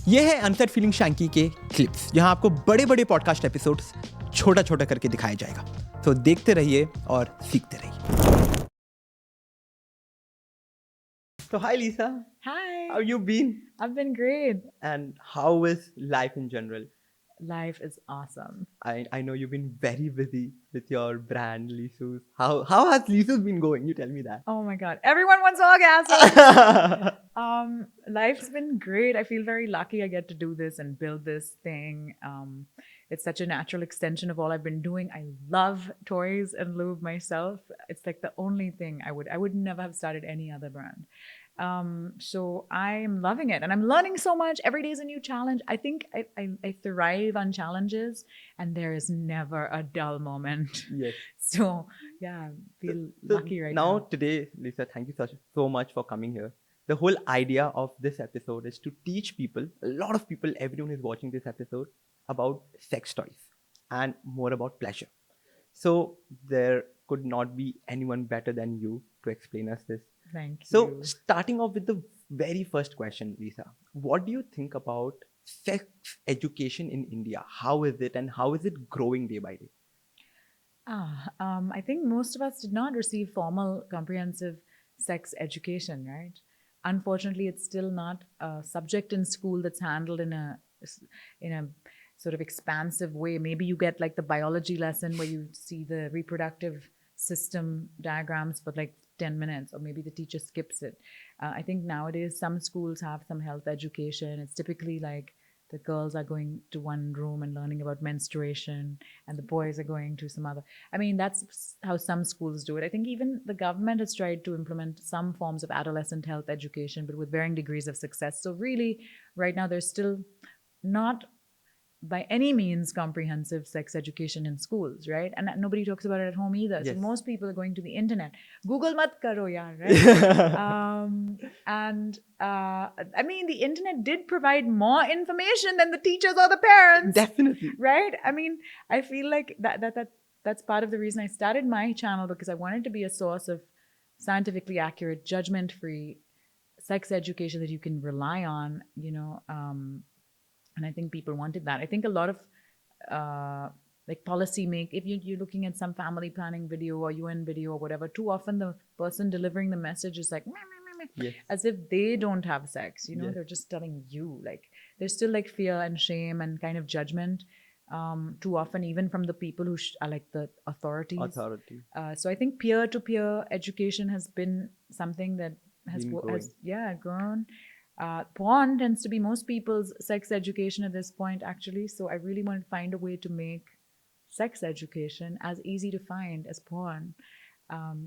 ये है unset feeling Shanky के क्लिप्स, जहां आपको बड़े बड़े पॉडकास्ट एपिसोड्स छोटा छोटा करके दिखाया जाएगा। तो देखते रहिए और सीखते रहिए। So hi Lisa, Hi. how you been? I've been great. And how is life in general? Life is awesome. I know you've been very busy with your brand Lisus. How has Lisus been going? You tell me that. Oh my God. Everyone wants orgasm. Life's been great. I feel very lucky I get to do this and build this thing. It's such a natural extension of all I've been doing. I love toys and lube myself. It's like the only thing I would never have started any other brand. So I'm loving it and I'm learning so much. Every day is a new challenge. I think I thrive on challenges and there is never a dull moment. Yes. So yeah, I feel lucky right now. Today, Lisa, thank you so much for coming here. The whole idea of this episode is to teach people, a lot of people, everyone is watching this episode, about sex toys and more about pleasure. So there could not be anyone better than you to explain us this. Thank So you. starting off with the very first question, Lisa, what do you think about sex education in India? How is it and how is it growing day by day? I think most of us did not receive formal, comprehensive sex education, right? Unfortunately, it's still not a subject in school that's handled in a sort of expansive way. Maybe you get like the biology lesson where you see the reproductive system diagrams for like 10 minutes, or maybe the teacher skips it. I think nowadays some schools have some health education. It's typically like the girls are going to one room and learning about menstruation, and the boys are going to some other. I mean, that's how some schools do it. I think even the government has tried to implement some forms of adolescent health education, but with varying degrees of success. So, really, right now, there's still not by any means comprehensive sex education in schools, right? And nobody talks about it at home either. Yes. So most people are going to the internet. Google mat karo yaar, right? I mean, the internet did provide more information than the teachers or the parents. Definitely. Right? I mean, I feel like that's part of the reason I started my channel, because I wanted to be a source of scientifically accurate, judgment-free sex education that you can rely on, and I think people wanted that. I think a lot of like if you're looking at some family planning video or UN video or whatever, too often the person delivering the message is like, meh, meh, meh, Yes. as if they don't have sex, Yes. They're just telling you. Like there's still like fear and shame and kind of judgment, too often, even from the people who are like the authorities. So I think peer-to-peer education has been something that has grown. Porn tends to be most people's sex education at this point, actually. So I really want to find a way to make sex education as easy to find as porn.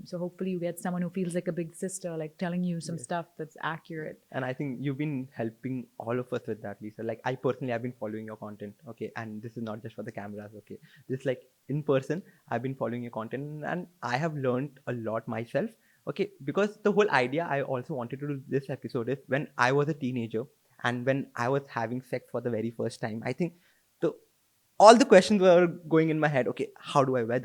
So hopefully you get someone who feels like a big sister, like telling you some stuff that's accurate. And I think you've been helping all of us with that, Lisa. Like I personally have been following your content, okay? And this is not just for the cameras, okay? This like in person, I've been following your content and I have learned a lot myself. Okay, because the whole idea I also wanted to do this episode is when I was a teenager and when I was having sex for the very first time, I think the all the questions were going in my head. Okay, how do I wear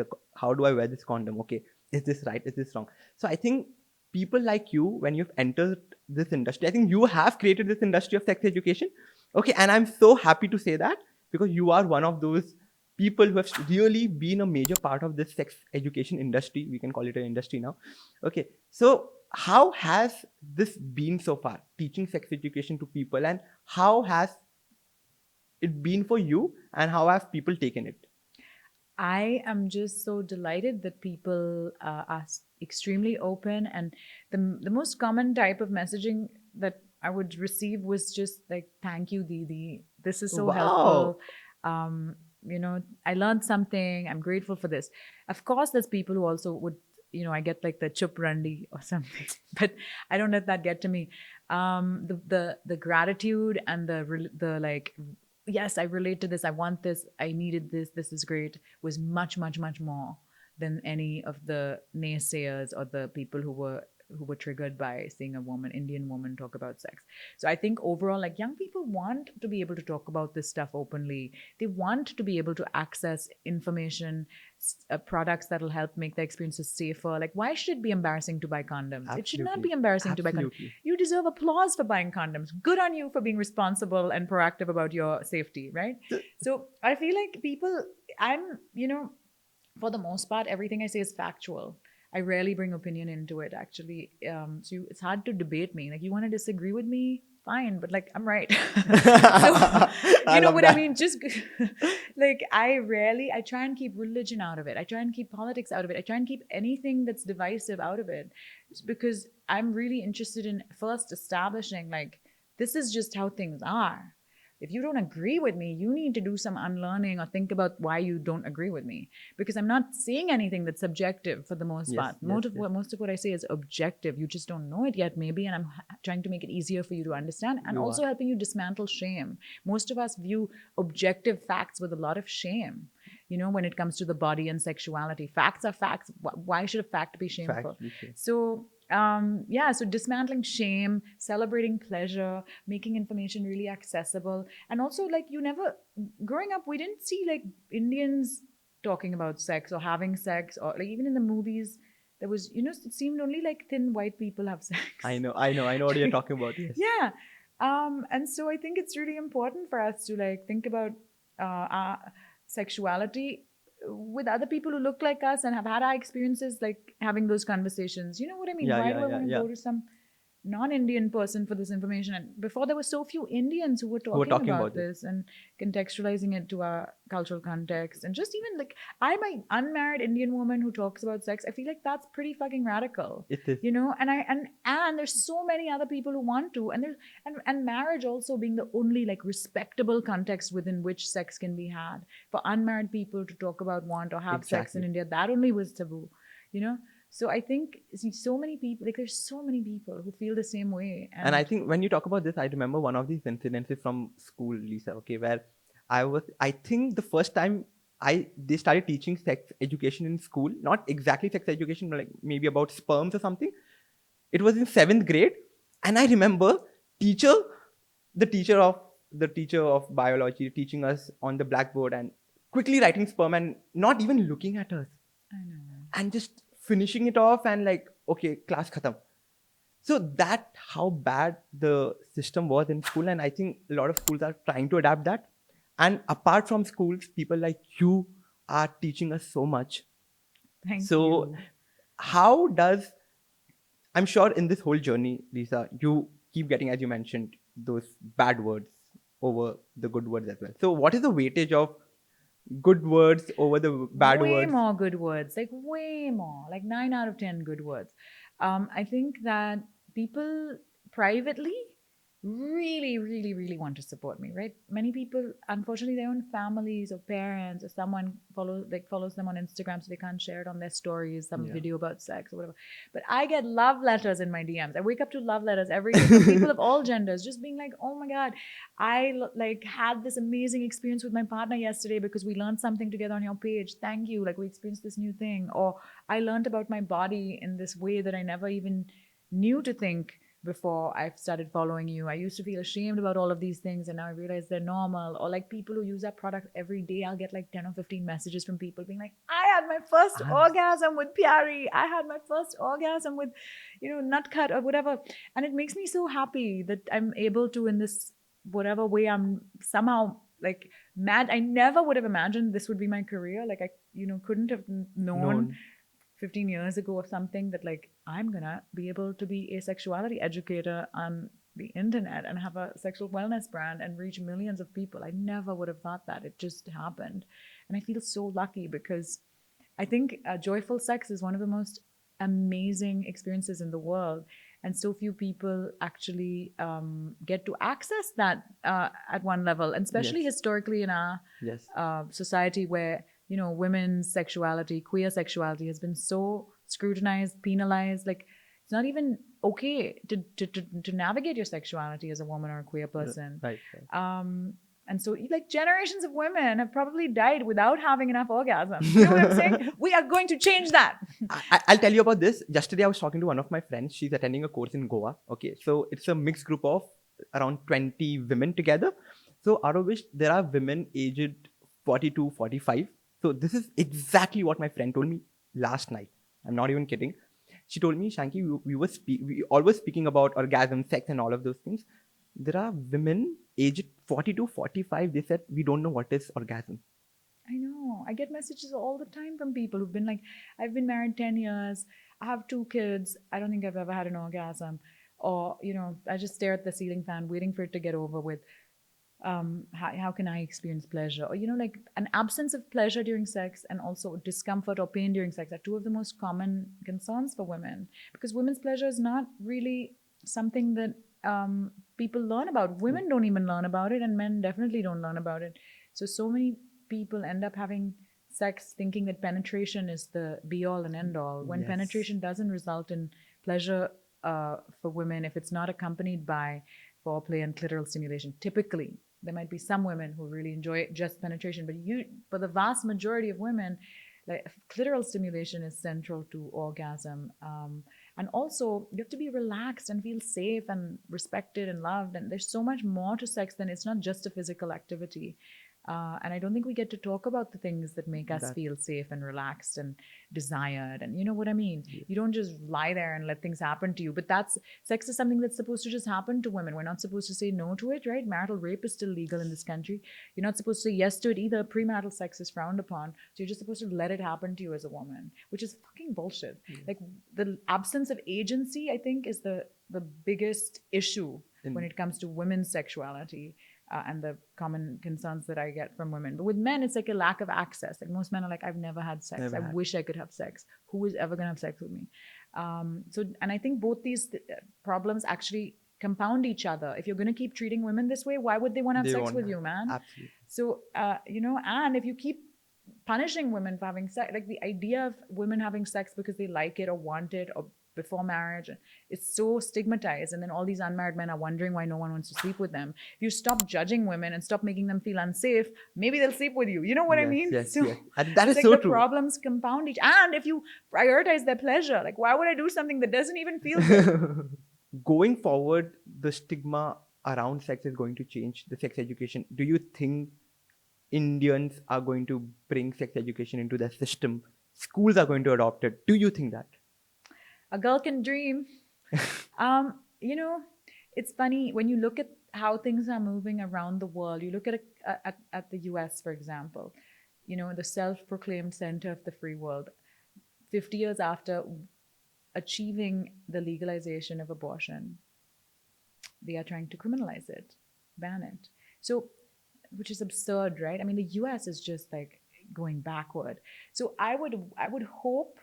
this condom? Okay, is this right? Is this wrong? So I think people like you, when you've entered this industry, I think you have created this industry of sex education. Okay, and I'm so happy to say that because you are one of those people who have really been a major part of this sex education industry. We can call it an industry now. Okay, so how has this been so far, teaching sex education to people, and how has it been for you, and how have people taken it? I am just so delighted that people are extremely open, and the most common type of messaging that I would receive was just like, "Thank you, Didi. This is so helpful. I learned something. I'm grateful for this." Of course, there's people who also would, I get like the chup randi or something, but I don't let that get to me. The gratitude and the like, yes, I relate to this. I want this. I needed this. This is great. Was much, much, much more than any of the naysayers or the people who were who were triggered by seeing a woman, Indian woman, talk about sex. So I think overall, like, young people want to be able to talk about this stuff openly. They want to be able to access information, products that will help make their experiences safer. Like, why should it be embarrassing to buy condoms? It should not Absolutely. be embarrassing to buy condoms. Absolutely. You deserve applause for buying condoms. Good on you for being responsible and proactive about your safety, right? So I feel like for the most part, everything I say is factual. I rarely bring opinion into it, actually. It's hard to debate me. Like, you want to disagree with me? Fine, but like, I'm right. So, you know love what that. I mean? Just like, I try and keep religion out of it. I try and keep politics out of it. I try and keep anything that's divisive out of it, because I'm really interested in first establishing, like, this is just how things are. If you don't agree with me, you need to do some unlearning or think about why you don't agree with me. Because I'm not saying anything that's subjective for the most Yes, part. yes, Most of what I say is objective. You just don't know it yet, maybe. And I'm trying to make it easier for you to understand, and You also are. helping you dismantle shame. Most of us view objective facts with a lot of shame. When it comes to the body and sexuality, facts are facts. Why should a fact be shameful? Factually true. So so dismantling shame, celebrating pleasure, making information really accessible. And also, like, growing up, we didn't see like Indians talking about sex or having sex, or like even in the movies, there was, it seemed only like thin white people have sex. I know what you're talking about. Yes. Yeah. And so I think it's really important for us to like think about our sexuality with other people who look like us and have had our experiences, like having those conversations. You know what I mean? Yeah, Why yeah, do I yeah, want to yeah. go to some non-Indian person for this information? And before, there were so few Indians who were Who were talking talking about about this. this and contextualizing it to our cultural context. And just even like, I'm an unmarried Indian woman who talks about sex. I feel like that's pretty fucking radical. It is. And there's so many other people who want to, and marriage also being the only like respectable context within which sex can be had. For unmarried people to talk about want or have sex in Exactly. India, that only was taboo, you know. So I think so many people, like, there's so many people who feel the same way. And I think when you talk about this, I remember one of these incidences from school, Lisa, okay, where I think the first time they started teaching sex education in school, not exactly sex education, but like maybe about sperms or something. It was in 7th grade. And I remember teacher, the teacher of biology teaching us on the blackboard and quickly writing sperm and not even looking at us I know. and just finishing it off and like, okay, class khatam. So that how bad the system was in school, and I think a lot of schools are trying to adapt that. And apart from schools, people like you are teaching us so much. Thank So you. how does, I'm sure in this whole journey, Lisa, you keep getting, as you mentioned, those bad words over the good words as well. So what is the weightage of good words over the bad Way words? more good words, like way more, like 9 out of 10 good words. I think that people privately really, really, really want to support me, right? Many people, unfortunately, their own families or parents or someone follows them on Instagram, so they can't share it on their stories, some Yeah. video about sex or whatever. But I get love letters in my DMs. I wake up to love letters every day from people of all genders, just being like, "Oh my God, like had this amazing experience with my partner yesterday because we learned something together on your page. Thank you. Like, we experienced this new thing," or "I learned about my body in this way that I never even knew to think before I started following you. I used to feel ashamed about all of these things, and now I realize they're normal." Or like people who use our product every day, I'll get like 10 or 15 messages from people being like, "I had my first orgasm with Pyari. I had my first orgasm with, Nutcut or whatever." And it makes me so happy that I'm able to, in this whatever way, I'm somehow like mad. I never would have imagined this would be my career. Like, I, couldn't have known 15 years ago or something that like I'm gonna be able to be a sexuality educator on the internet and have a sexual wellness brand and reach millions of people. I never would have thought that. It just happened. And I feel so lucky because I think joyful sex is one of the most amazing experiences in the world. And so few people actually get to access that at one level, and especially Yes. historically in our Yes. society where women's sexuality, queer sexuality has been so scrutinized, penalized. Like, it's not even okay to navigate your sexuality as a woman or a queer person. Right. Um, And so, like, generations of women have probably died without having enough orgasms. You know what I'm saying? We are going to change that. I'll tell you about this. Yesterday, I was talking to one of my friends. She's attending a course in Goa. Okay, so it's a mixed group of around 20 women together. So out of which there are women aged 42, 45. So this is exactly what my friend told me last night. I'm not even kidding. She told me, Shanky, we always speaking about orgasm, sex, and all of those things. There are women aged 42, 45. They said we don't know what is orgasm. I know. I get messages all the time from people who've been like, I've been married 10 years. I have 2 kids. I don't think I've ever had an orgasm. Or, you know, I just stare at the ceiling fan waiting for it to get over with. How can I experience pleasure? Or, you know, like an absence of pleasure during sex and also discomfort or pain during sex are 2 of the most common concerns for women. Because women's pleasure is not really something that people learn about. Women don't even learn about it, and men definitely don't learn about it. So many people end up having sex thinking that penetration is the be all and end all, when Yes. penetration doesn't result in pleasure for women if it's not accompanied by foreplay and clitoral stimulation. Typically, there might be some women who really enjoy just penetration, but for the vast majority of women, like, clitoral stimulation is central to orgasm. And also, you have to be relaxed and feel safe and respected and loved. And there's so much more to sex than it's not just a physical activity. And I don't think we get to talk about the things that make us feel safe and relaxed and desired. And you know what I mean? Yeah. You don't just lie there and let things happen to you. But sex is something that's supposed to just happen to women. We're not supposed to say no to it, right? Marital rape is still legal in this country. You're not supposed to say yes to it either. Premarital sex is frowned upon. So you're just supposed to let it happen to you as a woman, which is fucking bullshit. Yeah. Like, the absence of agency, I think, is the biggest issue when it comes to women's sexuality. And the common concerns that I get from women. But with men, it's like a lack of access. Like, most men are like, I've never had sex. I wish I could have sex. Who is ever going to have sex with me? And I think both these problems actually compound each other. If you're going to keep treating women this way, why would they want to have sex with you, man? Absolutely. So, you know, and if you keep punishing women for having sex, like the idea of women having sex because they like it or want it or before marriage, it's so stigmatized, and then all these unmarried men are wondering why no one wants to sleep with them. If you stop judging women and stop making them feel unsafe, maybe they'll sleep with you. You know what I mean? Yes, so yes. And that is like so the true. Problems compound each, and if you prioritize their pleasure, like, why would I do something that doesn't even feel good? Going forward, the stigma around sex is going to change, the sex education. Do you think Indians are going to bring sex education into their system? Schools are going to adopt it. Do you think that? A girl can dream. You know, it's funny when you look at how things are moving around the world. You look at the US, for example, you know, the self-proclaimed center of the free world. 50 years after achieving the legalization of abortion, they are trying to criminalize it, ban it. So, which is absurd, right? I mean, the US is just like going backward. So I would hope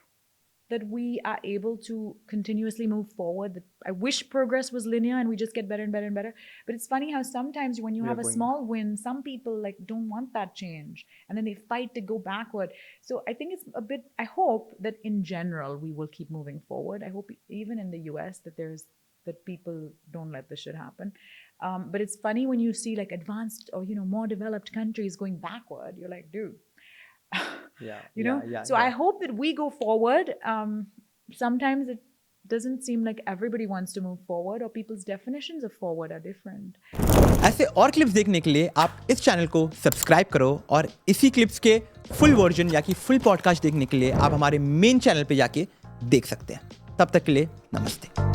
that we are able to continuously move forward. I wish progress was linear and we just get better and better and better. But it's funny how sometimes when you have a small win, some people like don't want that change, and then they fight to go backward. So I think it's a bit, I hope that in general we will keep moving forward. I hope even in the US that people don't let this shit happen. But it's funny when you see like advanced or, you know, more developed countries going backward. You're like, dude. I hope that we go forward. Sometimes it doesn't seem like everybody wants to move forward, or people's definitions of forward are different. ऐसे और clips देखने के लिए आप इस channel को subscribe करो, और इसी क्लिप्स के फुल वर्जन या कि फुल पॉडकास्ट देखने के लिए आप हमारे मेन चैनल पे जाके देख सकते हैं. तब तक के लिए नमस्ते.